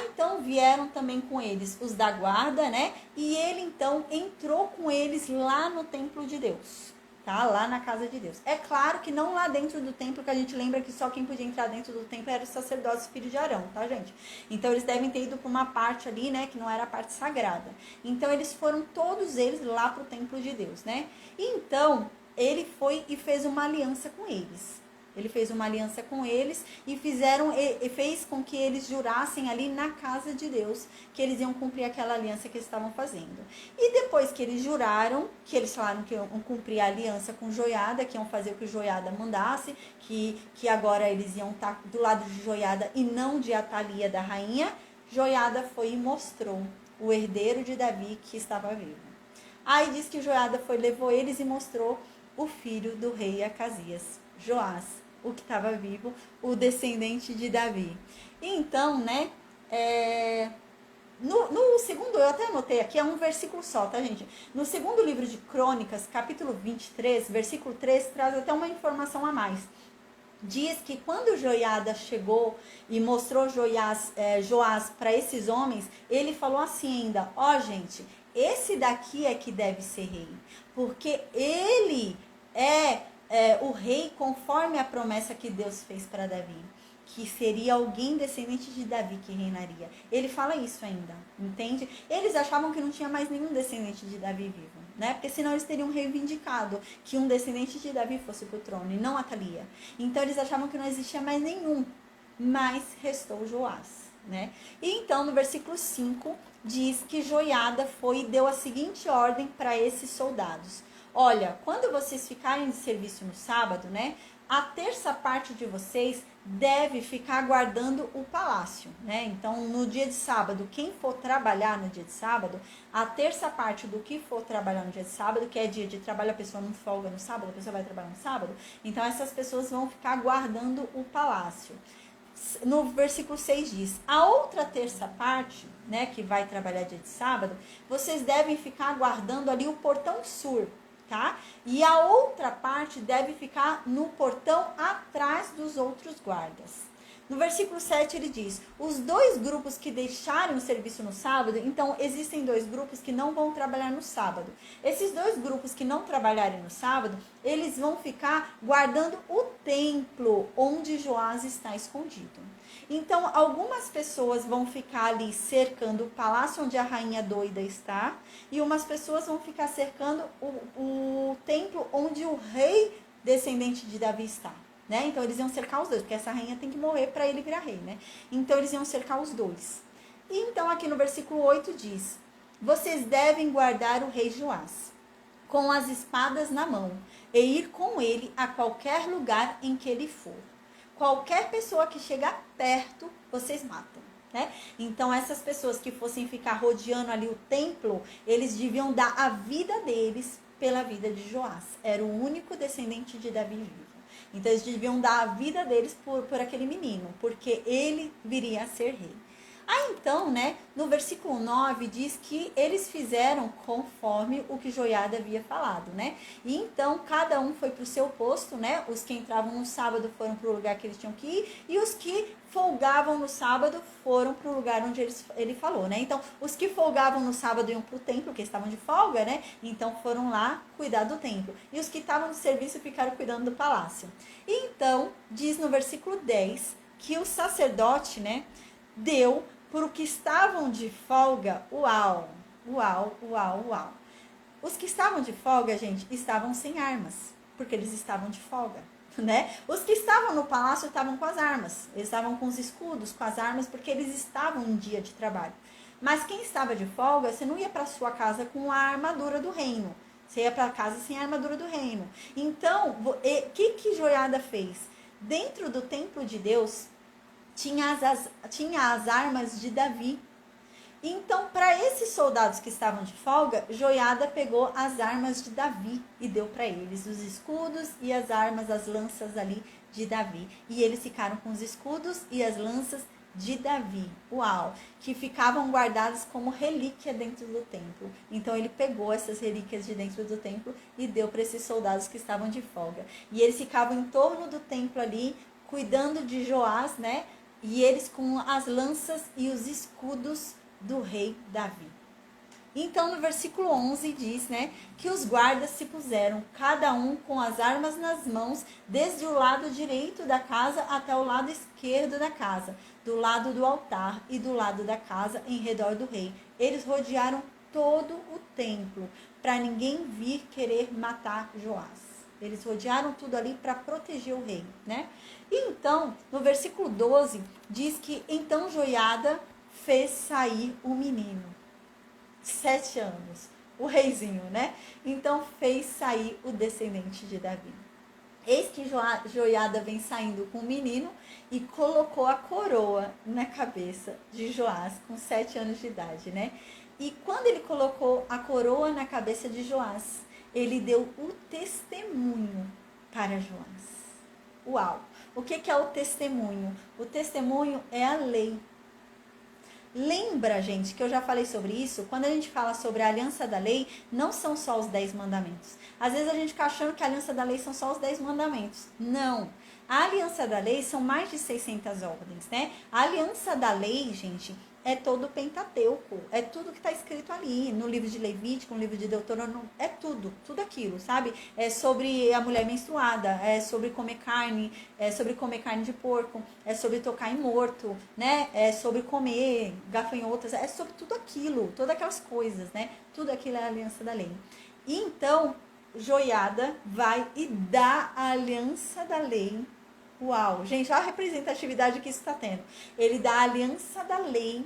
Então vieram também com eles os da guarda, né? E ele então entrou com eles lá no templo de Deus. Tá? Lá na casa de Deus. É claro que não lá dentro do templo, que a gente lembra que só quem podia entrar dentro do templo era os sacerdotes filhos de Arão, tá, gente? Então eles devem ter ido para uma parte ali, né, que não era a parte sagrada. Então eles foram todos eles lá pro templo de Deus, né? Então ele foi e fez uma aliança com eles. Ele fez uma aliança com eles e fez com que eles jurassem ali na casa de Deus que eles iam cumprir aquela aliança que eles estavam fazendo. E depois que eles juraram, que eles falaram que iam cumprir a aliança com Joiada, que iam fazer o que Joiada mandasse, que agora eles iam estar do lado de Joiada e não de Atalia, da rainha, Joiada foi e mostrou o herdeiro de Davi que estava vivo. Aí diz que Joiada foi, levou eles e mostrou o filho do rei Acasias, Joás, o que estava vivo, o descendente de Davi. Então, né, no segundo, eu até anotei aqui, é um versículo só, tá, gente? No segundo livro de Crônicas, capítulo 23, versículo 3, traz até uma informação a mais. Diz que quando Joiada chegou e mostrou Joás para esses homens, ele falou assim ainda: gente, esse daqui é que deve ser rei, porque ele é o rei conforme a promessa que Deus fez para Davi. que seria alguém descendente de Davi que reinaria. Ele fala isso ainda, entende? Eles achavam que não tinha mais nenhum descendente de Davi vivo, né? Porque senão eles teriam reivindicado que um descendente de Davi fosse pro trono e não Atalia. Então eles achavam que não existia mais nenhum, mas restou Joás, né? E então no versículo 5 diz que Joiada foi e deu a seguinte ordem para esses soldados: olha, quando vocês ficarem de serviço no sábado, né? A terça parte de vocês deve ficar guardando o palácio, né? Então, no dia de sábado, quem for trabalhar no dia de sábado, a terça parte do que for trabalhar no dia de sábado, que é dia de trabalho, a pessoa não folga no sábado, a pessoa vai trabalhar no sábado, então essas pessoas vão ficar guardando o palácio. No versículo 6 diz: a outra terça parte, né, que vai trabalhar dia de sábado, vocês devem ficar guardando ali o portão sul, tá? E a outra parte deve ficar no portão atrás dos outros guardas. No versículo 7 ele diz: os dois grupos que deixarem o serviço no sábado, então existem dois grupos que não vão trabalhar no sábado. Esses dois grupos que não trabalharem no sábado, eles vão ficar guardando o templo onde Joás está escondido. Então, algumas pessoas vão ficar ali cercando o palácio onde a rainha doida está, e umas pessoas vão ficar cercando o templo onde o rei descendente de Davi está. Né? Então eles iam cercar os dois, porque essa rainha tem que morrer para ele virar rei, né? Então eles iam cercar os dois. E então aqui no versículo 8 diz: vocês devem guardar o rei Joás com as espadas na mão e ir com ele a qualquer lugar em que ele for. Qualquer pessoa que chegar perto, vocês matam. Né? Então essas pessoas que fossem ficar rodeando ali o templo, eles deviam dar a vida deles pela vida de Joás. Era o único descendente de Davi vivo. Então eles deviam dar a vida deles por aquele menino, porque ele viria a ser rei. Aí então, né, no versículo 9 diz que eles fizeram conforme o que Joiada havia falado, né? E então cada um foi para o seu posto, né? Os que entravam no sábado foram para o lugar que eles tinham que ir, e os que folgavam no sábado foram para o lugar onde ele falou, né? Então, os que folgavam no sábado iam para o templo, porque estavam de folga, né? Então foram lá cuidar do templo. E os que estavam no serviço ficaram cuidando do palácio. E então, diz no versículo 10 que o sacerdote, né, deu por que estavam de folga, uau. Os que estavam de folga, gente, estavam sem armas, porque eles estavam de folga, né? Os que estavam no palácio estavam com as armas, eles estavam com os escudos, com as armas, porque eles estavam em dia de trabalho. Mas quem estava de folga, você não ia para sua casa com a armadura do reino, você ia para casa sem a armadura do reino. Então, o que Joiada fez? Dentro do templo de Deus, tinha as armas de Davi. Então, para esses soldados que estavam de folga, Joiada pegou as armas de Davi e deu para eles os escudos e as armas, as lanças ali de Davi. E eles ficaram com os escudos e as lanças de Davi, uau, que ficavam guardadas como relíquia dentro do templo. Então ele pegou essas relíquias de dentro do templo e deu para esses soldados que estavam de folga. E eles ficavam em torno do templo ali, cuidando de Joás, né? E eles com as lanças e os escudos do rei Davi. Então, no versículo 11 diz, né, que os guardas se puseram, cada um com as armas nas mãos, desde o lado direito da casa até o lado esquerdo da casa, do lado do altar e do lado da casa, em redor do rei. Eles rodearam todo o templo, para ninguém vir querer matar Joás. Eles rodearam tudo ali para proteger o rei, né? E então, no versículo 12, diz que então Joiada fez sair o menino. 7 anos, o reizinho, né? Então fez sair o descendente de Davi. Eis que Joiada vem saindo com o menino e colocou a coroa na cabeça de Joás, com 7 anos de idade, né? E quando ele colocou a coroa na cabeça de Joás, ele deu o testemunho para Joás. Uau! O que é o testemunho? O testemunho é a lei. Lembra, gente, que eu já falei sobre isso? Quando a gente fala sobre a aliança da lei, não são só os 10 mandamentos. Às vezes a gente fica achando que a aliança da lei são só os 10 mandamentos. Não. A aliança da lei são mais de 600 ordens, né? A aliança da lei, gente, é todo o Pentateuco, é tudo que está escrito ali, no livro de Levítico, no livro de Deuteronômio, é tudo aquilo, sabe? É sobre a mulher menstruada, é sobre comer carne, é sobre comer carne de porco, é sobre tocar em morto, né? É sobre comer gafanhotas, é sobre tudo aquilo, todas aquelas coisas, né? Tudo aquilo é a aliança da lei. E então, Joiada vai e dá a aliança da lei. Uau, gente, olha a representatividade que isso está tendo. Ele dá a aliança da lei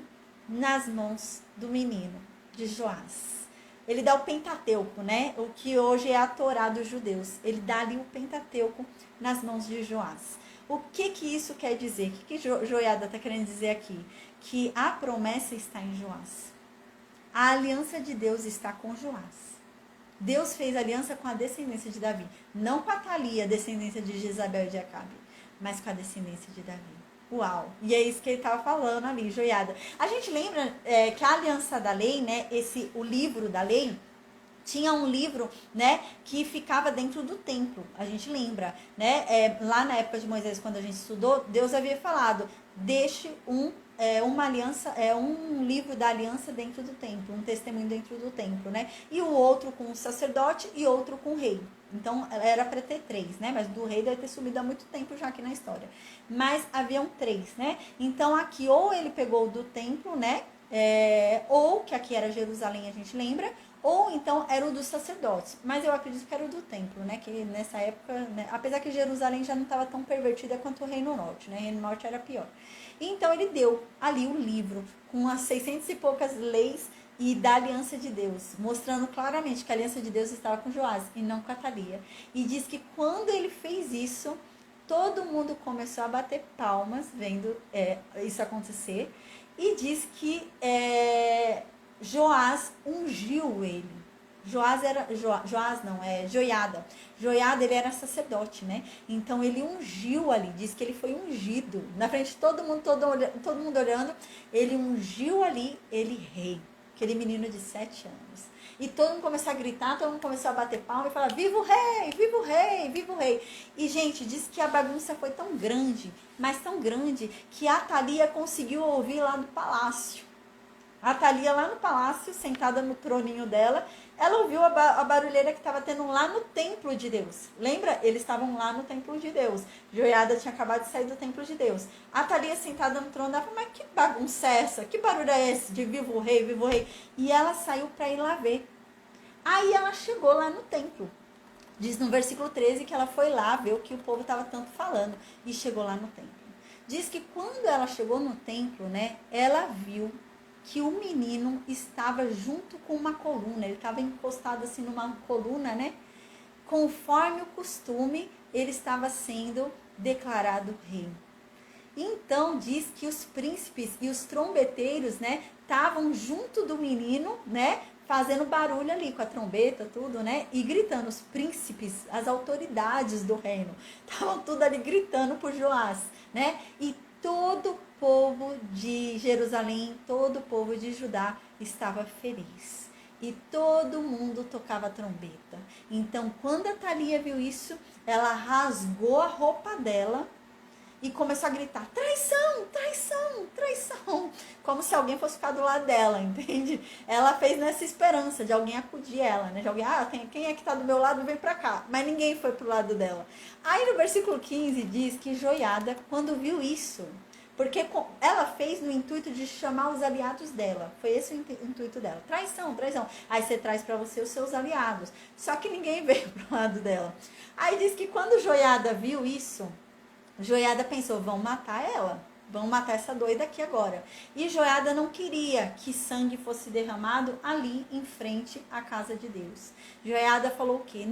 nas mãos do menino, de Joás. Ele dá o Pentateuco, né? O que hoje é a Torá dos judeus. Ele dá ali o Pentateuco nas mãos de Joás. O que isso quer dizer? O que Joiada está querendo dizer aqui? Que a promessa está em Joás. A aliança de Deus está com Joás. Deus fez aliança com a descendência de Davi. Não com a Thalia, descendência de Jezabel e de Acabe, mas com a descendência de Davi. Uau! E é isso que ele estava falando ali, Joiada. A gente lembra que a aliança da lei, né? O livro da lei, tinha um livro, né, que ficava dentro do templo. A gente lembra, né? Lá na época de Moisés, quando a gente estudou, Deus havia falado: deixe uma aliança, um livro da aliança dentro do templo, um testemunho dentro do templo, né? E o outro com o sacerdote e outro com o rei. Então, era para ter 3, né? Mas do rei deve ter subido há muito tempo já aqui na história. Mas haviam 3, né? Então, aqui, ou ele pegou do templo, né? Ou, que aqui era Jerusalém, a gente lembra, ou então era o dos sacerdotes. Mas eu acredito que era o do templo, né? Que nessa época, né? Apesar que Jerusalém já não estava tão pervertida quanto o Reino Norte, né? O Reino Norte era pior. Então, ele deu ali o livro com as 600 e poucas leis e da aliança de Deus, mostrando claramente que a aliança de Deus estava com Joás e não com a Thalia. E diz que quando ele fez isso, todo mundo começou a bater palmas vendo isso acontecer. E diz que Joás ungiu ele. Joiada. Joiada, ele era sacerdote, né? Então ele ungiu ali, diz que ele foi ungido. Na frente de todo mundo olhando, ele ungiu ali, ele rei. Aquele menino de 7 anos. E todo mundo começou a gritar, todo mundo começou a bater palma e falar: viva o rei, viva o rei, viva o rei. E, gente, diz que a bagunça foi tão grande, mas tão grande, que a Thalia conseguiu ouvir lá no palácio. A Thalia lá no palácio, sentada no troninho dela, ela ouviu a barulheira que estava tendo lá no templo de Deus. Lembra? Eles estavam lá no templo de Deus. Joiada tinha acabado de sair do templo de Deus. A Thalia sentada no trono, ela falou: mas que bagunça é essa? Que barulho é esse de viva o rei, viva o rei? E ela saiu para ir lá ver. Aí ela chegou lá no templo. Diz no versículo 13 que ela foi lá ver o que o povo estava tanto falando. E chegou lá no templo. Diz que quando ela chegou no templo, né, ela viu que o menino estava junto com uma coluna. Ele estava encostado assim numa coluna, né? Conforme o costume, ele estava sendo declarado rei. Então, diz que os príncipes e os trombeteiros, né, estavam junto do menino, né, fazendo barulho ali com a trombeta, tudo, né, e gritando. Os príncipes, as autoridades do reino, estavam tudo ali gritando por Joás, né, e todo o povo de Jerusalém, todo o povo de Judá estava feliz. E todo mundo tocava trombeta. Então, quando a Thalia viu isso, ela rasgou a roupa dela e começou a gritar: traição, traição, traição. Como se alguém fosse ficar do lado dela, entende? Ela fez nessa esperança de alguém acudir ela, né? De alguém: quem é que tá do meu lado, vem pra cá. Mas ninguém foi pro lado dela. Aí no versículo 15 diz que Joiada, quando viu isso, porque ela fez no intuito de chamar os aliados dela. Foi esse o intuito dela. Traição, traição. Aí você traz para você os seus aliados. Só que ninguém veio pro lado dela. Aí diz que quando Joiada viu isso, Joiada pensou: vão matar ela. Vão matar essa doida aqui agora. E Joiada não queria que sangue fosse derramado ali em frente à casa de Deus. Joiada falou o quê?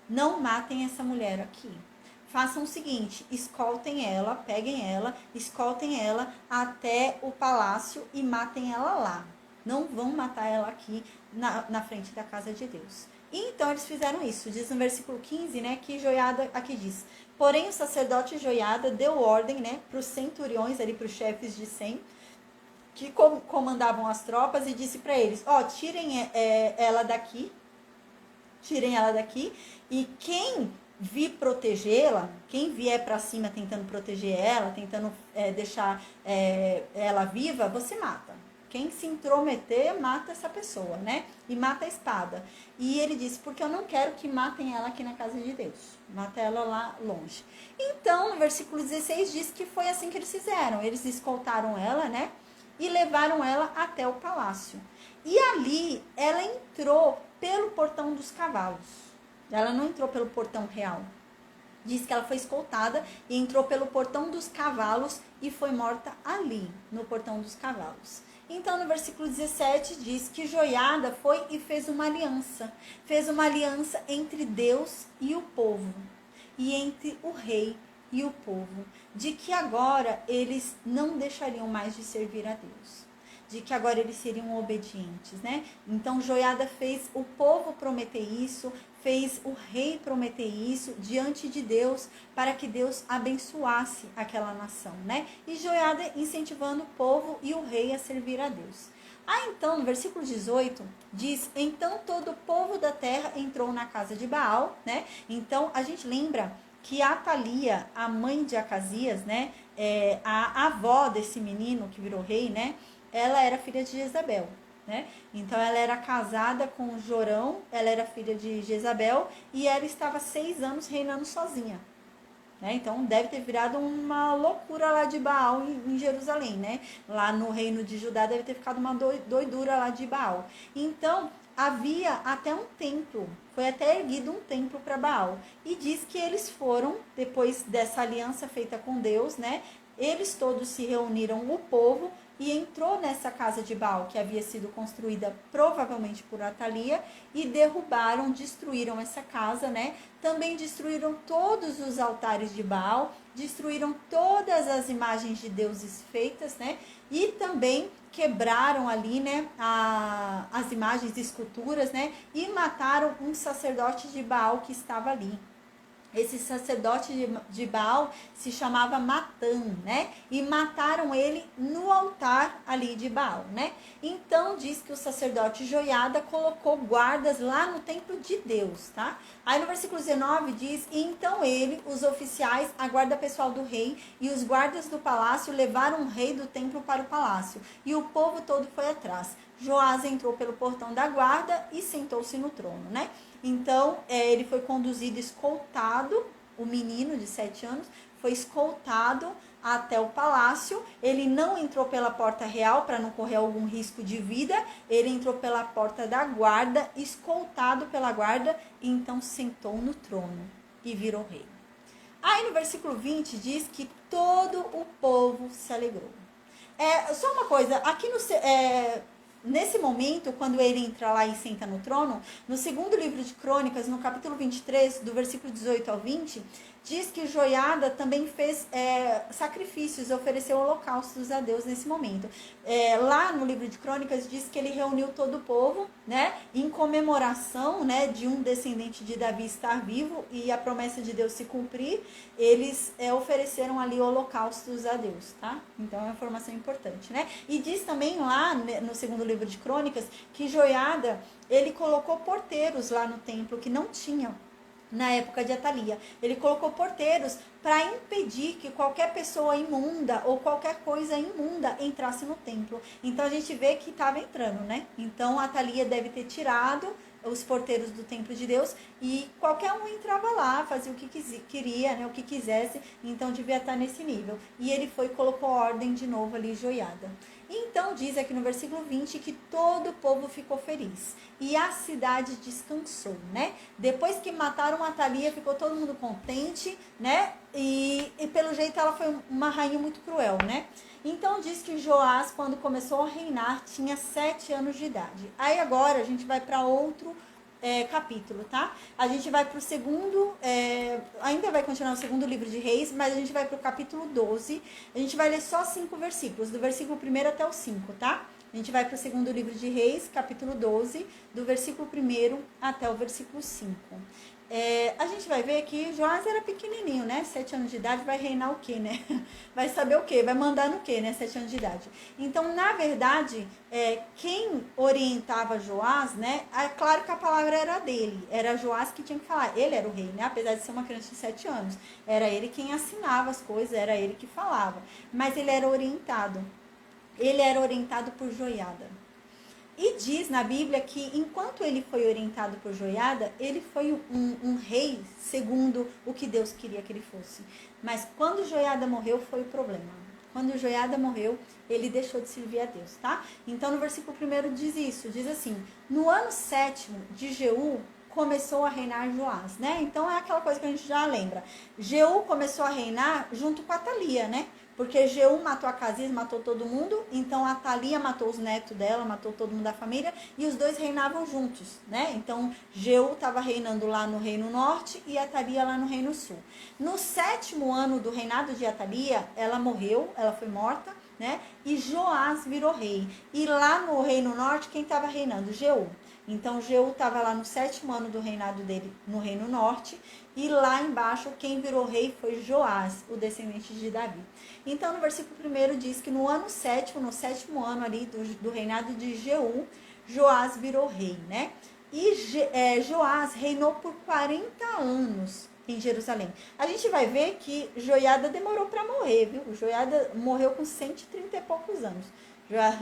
Não matem essa mulher aqui. Façam o seguinte: escoltem ela, peguem ela, escoltem ela até o palácio e matem ela lá. Não vão matar ela aqui na frente da casa de Deus. E então eles fizeram isso. Diz no versículo 15, né, que Joiada, aqui diz: porém o sacerdote Joiada deu ordem, né, para os centuriões, ali para os chefes de 100, que comandavam as tropas, e disse para eles: tirem ela daqui, e quem vir protegê-la, quem vier para cima tentando proteger ela, tentando deixar ela viva, você mata. Quem se intrometer, mata essa pessoa, né? E mata a espada. E ele disse, porque eu não quero que matem ela aqui na casa de Deus. Mata ela lá longe. Então, no versículo 16, diz que foi assim que eles fizeram. Eles escoltaram ela, né? E levaram ela até o palácio. E ali, ela entrou pelo portão dos cavalos. Ela não entrou pelo portão real. Diz que ela foi escoltada e entrou pelo portão dos cavalos e foi morta ali, no portão dos cavalos. Então, no versículo 17, diz que Joiada foi e fez uma aliança. Fez uma aliança entre Deus e o povo. E entre o rei e o povo. De que agora eles não deixariam mais de servir a Deus. De que agora eles seriam obedientes, né? Então, Joiada fez o povo prometer isso, fez o rei prometer isso diante de Deus, para que Deus abençoasse aquela nação, né? E Joiada incentivando o povo e o rei a servir a Deus. Então, no versículo 18, diz, então todo o povo da terra entrou na casa de Baal, né? Então, a gente lembra que a Atalia, a mãe de Acasias, né? A avó desse menino que virou rei, né? Ela era filha de Jezabel, né? Então, ela era casada com Jorão, ela era filha de Jezabel e ela estava 6 anos reinando sozinha. Né? Então, deve ter virado uma loucura lá de Baal em Jerusalém, né? Lá no reino de Judá deve ter ficado uma doidura lá de Baal. Então, havia até um templo, foi até erguido um templo para Baal. E diz que eles foram, depois dessa aliança feita com Deus, né? Eles todos se reuniram, o povo, e entrou nessa casa de Baal, que havia sido construída provavelmente por Atalia, e derrubaram, destruíram essa casa, né? Também destruíram todos os altares de Baal, destruíram todas as imagens de deuses feitas, né? E também quebraram ali, né, as imagens e esculturas, né? E mataram um sacerdote de Baal que estava ali. Esse sacerdote de Baal se chamava Matã, né? E mataram ele no altar ali de Baal, né? Então, diz que o sacerdote Joiada colocou guardas lá no templo de Deus, tá? Aí no versículo 19 diz, e então ele, os oficiais, a guarda pessoal do rei e os guardas do palácio levaram o rei do templo para o palácio. E o povo todo foi atrás. Joás entrou pelo portão da guarda e sentou-se no trono, né? Então, ele foi conduzido, escoltado, o menino de 7 anos, foi escoltado até o palácio. Ele não entrou pela porta real para não correr algum risco de vida. Ele entrou pela porta da guarda, escoltado pela guarda, e então sentou no trono e virou rei. Aí no versículo 20 diz que todo o povo se alegrou. Só uma coisa, aqui nesse momento, quando ele entra lá e senta no trono, no segundo livro de Crônicas, no capítulo 23, do versículo 18 ao 20, diz que Joiada também fez sacrifícios, ofereceu holocaustos a Deus nesse momento. Lá no livro de Crônicas diz que ele reuniu todo o povo, né, em comemoração, né, de um descendente de Davi estar vivo e a promessa de Deus se cumprir. Eles ofereceram ali holocaustos a Deus, tá? Então é uma informação importante, né? E diz também lá no segundo livro de Crônicas que Joiada, ele colocou porteiros lá no templo que não tinham na época de Atalia. Ele colocou porteiros para impedir que qualquer pessoa imunda ou qualquer coisa imunda entrasse no templo. Então a gente vê que estava entrando, né? Então Atalia deve ter tirado os porteiros do templo de Deus e qualquer um entrava lá, fazia o que queria, né, o que quisesse, então devia estar nesse nível. E ele foi e colocou ordem de novo ali, Joiada. Então diz aqui no versículo 20 que todo o povo ficou feliz e a cidade descansou, né? Depois que mataram Atalia, ficou todo mundo contente, né? E pelo jeito ela foi uma rainha muito cruel, né? Então diz que Joás, quando começou a reinar, tinha 7 anos de idade. Aí agora a gente vai para outro capítulo, tá? A gente vai para o segundo, ainda vai continuar o segundo livro de Reis, mas a gente vai para o capítulo 12. A gente vai ler só 5 versículos, do versículo 1 até o 5, tá? A gente vai para o segundo livro de Reis, capítulo 12, do versículo 1 até o versículo 5. a gente vai ver que Joás era pequenininho, né? 7 anos de idade, vai reinar o quê, né? Vai saber o quê? Vai mandar no quê, né? 7 anos de idade. Então, na verdade, quem orientava Joás, né? É claro que a palavra era dele. Era Joás que tinha que falar. Ele era o rei, né? Apesar de ser uma criança de 7 anos. Era ele quem assinava as coisas, era ele que falava. Mas ele era orientado. Ele era orientado por Joiada. E diz na Bíblia que enquanto ele foi orientado por Joiada, ele foi um rei segundo o que Deus queria que ele fosse. Mas quando Joiada morreu, foi o problema. Quando Joiada morreu, ele deixou de servir a Deus, tá? Então no versículo 1 diz isso, diz assim: no ano 7º de Jeú, começou a reinar Joás, né? Então é aquela coisa que a gente já lembra. Jeú começou a reinar junto com a Atalia, né? Porque Jeú matou a Casias, matou todo mundo, então a Atalia matou os netos dela, matou todo mundo da família, e os dois reinavam juntos, né? Então Jeú estava reinando lá no Reino Norte e a Atalia lá no Reino Sul. No 7º ano do reinado de Atalia, ela morreu, ela foi morta, né? E Joás virou rei. E lá no Reino Norte, quem estava reinando? Jeú. Então Jeú estava lá no 7º ano do reinado dele no Reino Norte, e lá embaixo quem virou rei foi Joás, o descendente de Davi. Então no versículo 1 diz que no ano 7º, no 7º ano ali do reinado de Jeú, Joás virou rei, né? E Joás reinou por 40 anos em Jerusalém. A gente vai ver que Joiada demorou para morrer, viu? Joiada morreu com 130 e poucos anos.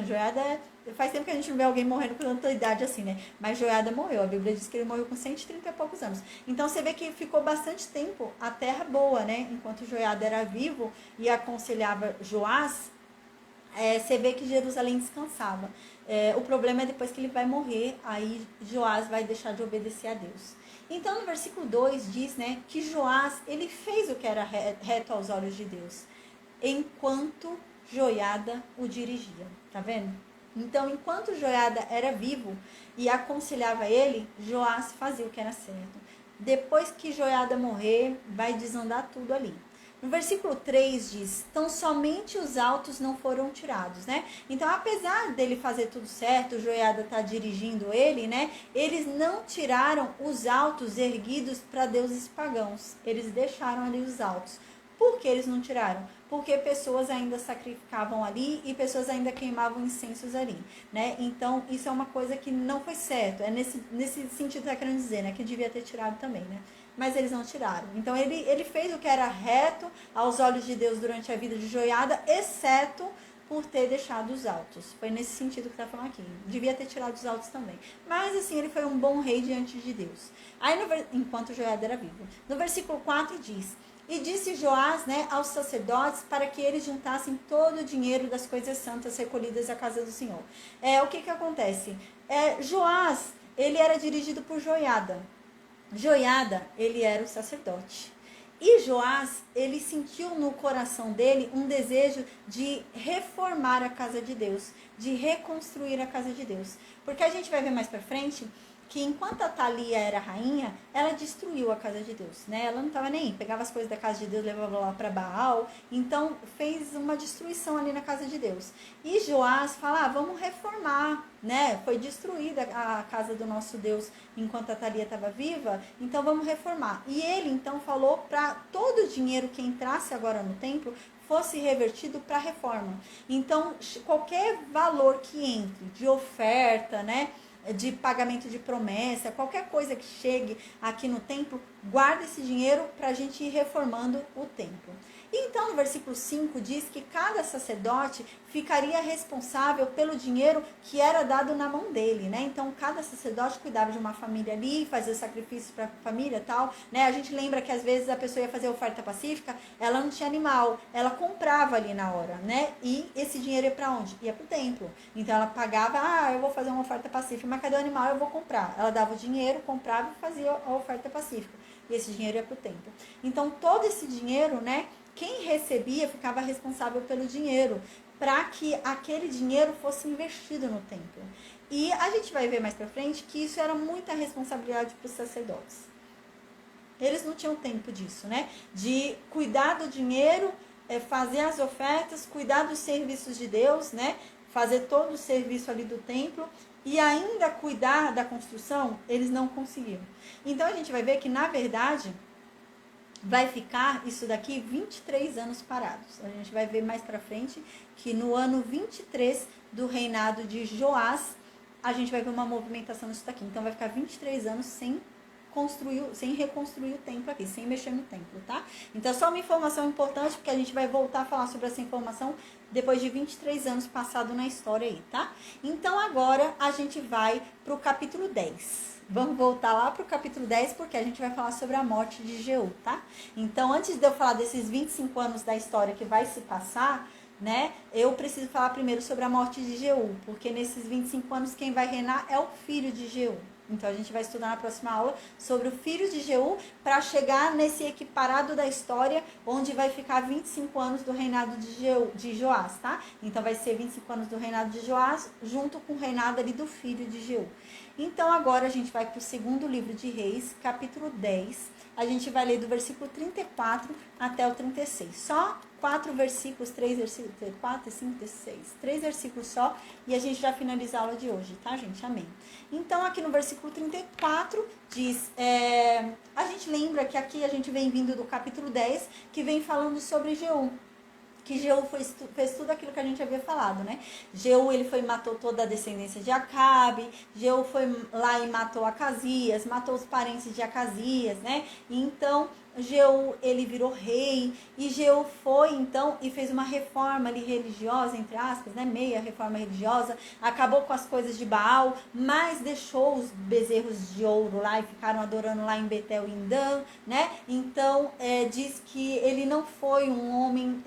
Joiada, faz tempo que a gente não vê alguém morrendo com tanta idade assim, né? Mas Joiada morreu, a Bíblia diz que ele morreu com 130 e poucos anos. Então você vê que ficou bastante tempo a terra boa, né? Enquanto Joiada era vivo e aconselhava Joás, você vê que Jerusalém descansava. O problema é depois que ele vai morrer, aí Joás vai deixar de obedecer a Deus. Então no versículo 2 diz, né, que Joás, ele fez o que era reto aos olhos de Deus, enquanto Joiada o dirigia, tá vendo? Então, enquanto Joiada era vivo e aconselhava ele, Joás fazia o que era certo. Depois que Joiada morrer, vai desandar tudo ali. No versículo 3 diz, então somente os altos não foram tirados, né? Então, apesar dele fazer tudo certo, Joiada tá dirigindo ele, né? Eles não tiraram os altos erguidos para deuses pagãos. Eles deixaram ali os altos. Por que eles não tiraram? Porque pessoas ainda sacrificavam ali e pessoas ainda queimavam incensos ali, né? Então, isso é uma coisa que não foi certo. É nesse sentido que está querendo dizer, né? Que devia ter tirado também, né? Mas eles não tiraram. Então, ele fez o que era reto aos olhos de Deus durante a vida de Joiada, exceto por ter deixado os altos. Foi nesse sentido que está falando aqui. Devia ter tirado os altos também. Mas, assim, ele foi um bom rei diante de Deus. Aí, enquanto Joiada era vivo. No versículo 4 diz... E disse Joás, né, aos sacerdotes para que eles juntassem todo o dinheiro das coisas santas recolhidas à casa do Senhor. O que acontece? Joás, ele era dirigido por Joiada. Joiada, ele era o sacerdote. E Joás, ele sentiu no coração dele um desejo de reformar a casa de Deus, de reconstruir a casa de Deus. Porque a gente vai ver mais para frente que enquanto a Thalia era rainha, ela destruiu a casa de Deus, né? Ela não estava nem aí, pegava as coisas da casa de Deus, levava lá para Baal, então fez uma destruição ali na casa de Deus. E Joás fala, vamos reformar, né? Foi destruída a casa do nosso Deus enquanto a Thalia estava viva, então vamos reformar. E ele então falou para todo o dinheiro que entrasse agora no templo fosse revertido para a reforma. Então, qualquer valor que entre de oferta, né, de pagamento de promessa, qualquer coisa que chegue aqui no templo, guarda esse dinheiro para a gente ir reformando o templo. E então no versículo 5 diz que cada sacerdote ficaria responsável pelo dinheiro que era dado na mão dele, né? Então cada sacerdote cuidava de uma família ali, fazia sacrifício para a família e tal, né? A gente lembra que às vezes a pessoa ia fazer oferta pacífica, ela não tinha animal, ela comprava ali na hora, né? E esse dinheiro ia para onde? Ia para o templo. Então ela pagava, eu vou fazer uma oferta pacífica, mas cadê o animal? Eu vou comprar. Ela dava o dinheiro, comprava e fazia a oferta pacífica. E esse dinheiro ia para o templo. Então todo esse dinheiro, né? Quem recebia ficava responsável pelo dinheiro, para que aquele dinheiro fosse investido no templo. E a gente vai ver mais para frente que isso era muita responsabilidade para os sacerdotes. Eles não tinham tempo disso, né? De cuidar do dinheiro, fazer as ofertas, cuidar dos serviços de Deus, né? fazer todo o serviço ali do templo e ainda cuidar da construção, eles não conseguiram. Então a gente vai ver que, na verdade, vai ficar isso daqui 23 anos parados. A gente vai ver mais pra frente que no ano 23 do reinado de Joás, a gente vai ver uma movimentação nisso daqui. Então vai ficar 23 anos sem reconstruir o templo aqui, sem mexer no templo, tá? Então só uma informação importante, porque a gente vai voltar a falar sobre essa informação depois de 23 anos passado na história aí, tá? Então agora a gente vai pro capítulo 10. Vamos voltar lá pro capítulo 10, porque a gente vai falar sobre a morte de Jeú, tá? Então, antes de eu falar desses 25 anos da história que vai se passar, né, eu preciso falar primeiro sobre a morte de Jeú, porque nesses 25 anos quem vai reinar é o filho de Jeú. Então, a gente vai estudar na próxima aula sobre o filho de Jeú, para chegar nesse equiparado da história, onde vai ficar 25 anos do reinado de Joás, tá? Então, vai ser 25 anos do reinado de Joás, junto com o reinado ali do filho de Jeú. Então, agora a gente vai para o segundo livro de Reis, capítulo 10. A gente vai ler do versículo 34 até o 36. Só 4 versículos, 3 versículos, 4, 5, 6. 3 versículos só, e a gente já finaliza a aula de hoje, tá, gente? Amém. Então, aqui no versículo 34, diz... a gente lembra que aqui a gente vem vindo do capítulo 10, que vem falando sobre Jeú. Que Jeú fez tudo aquilo que a gente havia falado, né? Jeú, ele foi e matou toda a descendência de Acabe. Jeú foi lá e matou Acasias, matou os parentes de Acasias, né? E então, Jeú, ele virou rei. E Jeú foi, então, e fez uma reforma ali religiosa, entre aspas, né? Meia reforma religiosa. Acabou com as coisas de Baal, mas deixou os bezerros de ouro lá e ficaram adorando lá em Betel e em Dan, né? Então, diz que ele não foi um homem...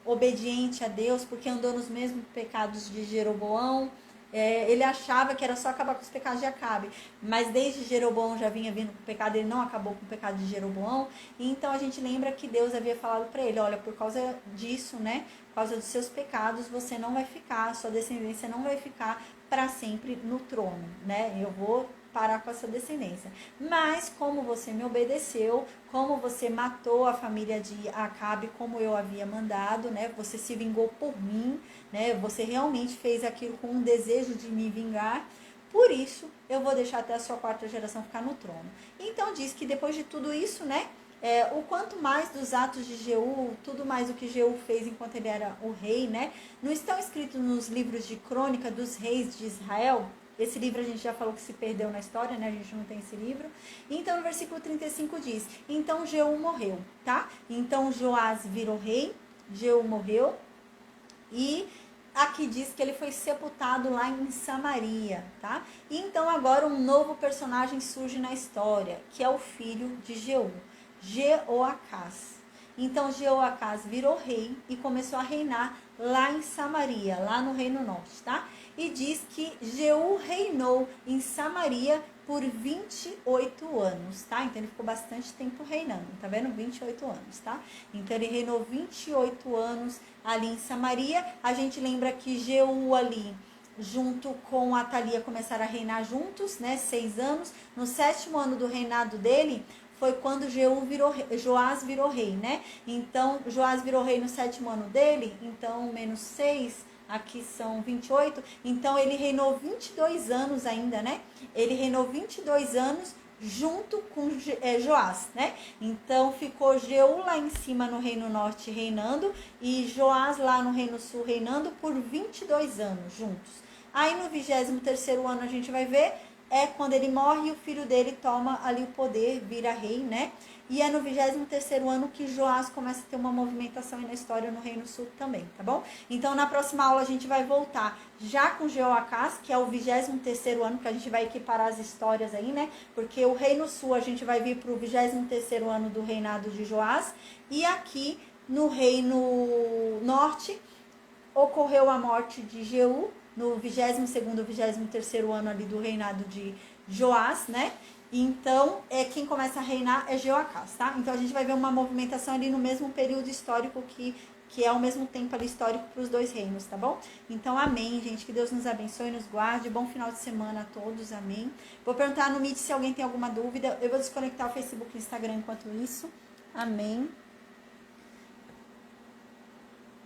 obediente a Deus, porque andou nos mesmos pecados de Jeroboão. Ele achava que era só acabar com os pecados de Acabe, mas desde Jeroboão já vinha vindo com o pecado, ele não acabou com o pecado de Jeroboão. E então a gente lembra que Deus havia falado para ele, olha, por causa disso, né, por causa dos seus pecados, você não vai ficar, sua descendência não vai ficar para sempre no trono, né? Eu vou parar com essa descendência. Mas como você me obedeceu, como você matou a família de Acabe como eu havia mandado, né? Você se vingou por mim, né? Você realmente fez aquilo com um desejo de me vingar. Por isso, eu vou deixar até a sua quarta geração ficar no trono. Então diz que depois de tudo isso, né? O quanto mais dos atos de Jeú, tudo mais o que Jeú fez enquanto ele era o rei, né? Não estão escritos nos livros de crônica dos reis de Israel? Esse livro a gente já falou que se perdeu na história, né? A gente não tem esse livro. Então, no versículo 35 diz, então Jeú morreu, tá? Então, Joás virou rei, Jeú morreu. E aqui diz que ele foi sepultado lá em Samaria, tá? E então, agora um novo personagem surge na história, que é o filho de Jeú, Jeoacás. Então, Jeoacás virou rei e começou a reinar lá em Samaria, lá no Reino Norte, tá? E diz que Jeú reinou em Samaria por 28 anos, tá? Então, ele ficou bastante tempo reinando, tá vendo? 28 anos, tá? Então, ele reinou 28 anos ali em Samaria. A gente lembra que Jeú ali, junto com Atalia, começaram a reinar juntos, né? 6 anos. No 7º ano do reinado dele, foi quando Joás virou rei, né? Então, Joás virou rei no 7º ano dele, então, menos 6... aqui são 28, então ele reinou 22 anos ainda, né? Ele reinou 22 anos junto com Joás, né? Então ficou Jeú lá em cima no Reino Norte reinando e Joás lá no Reino Sul reinando por 22 anos juntos. Aí no 23º ano a gente vai ver, quando ele morre e o filho dele toma ali o poder, vira rei, né? E é no 23º ano que Joás começa a ter uma movimentação aí na história no Reino Sul também, tá bom? Então, na próxima aula, a gente vai voltar já com Jeoacás, que é o 23º ano, que a gente vai equiparar as histórias aí, né? Porque o Reino Sul, a gente vai vir para o 23º ano do reinado de Joás. E aqui, no Reino Norte, ocorreu a morte de Jeú, no 22º, 23º ano ali do reinado de Joás, né? Então, quem começa a reinar é Jeoacás, tá? Então, a gente vai ver uma movimentação ali no mesmo período histórico que é ao mesmo tempo ali histórico para os dois reinos, tá bom? Então, amém, gente. Que Deus nos abençoe e nos guarde. Bom final de semana a todos, amém. Vou perguntar no Meet se alguém tem alguma dúvida. Eu vou desconectar o Facebook e o Instagram enquanto isso. Amém.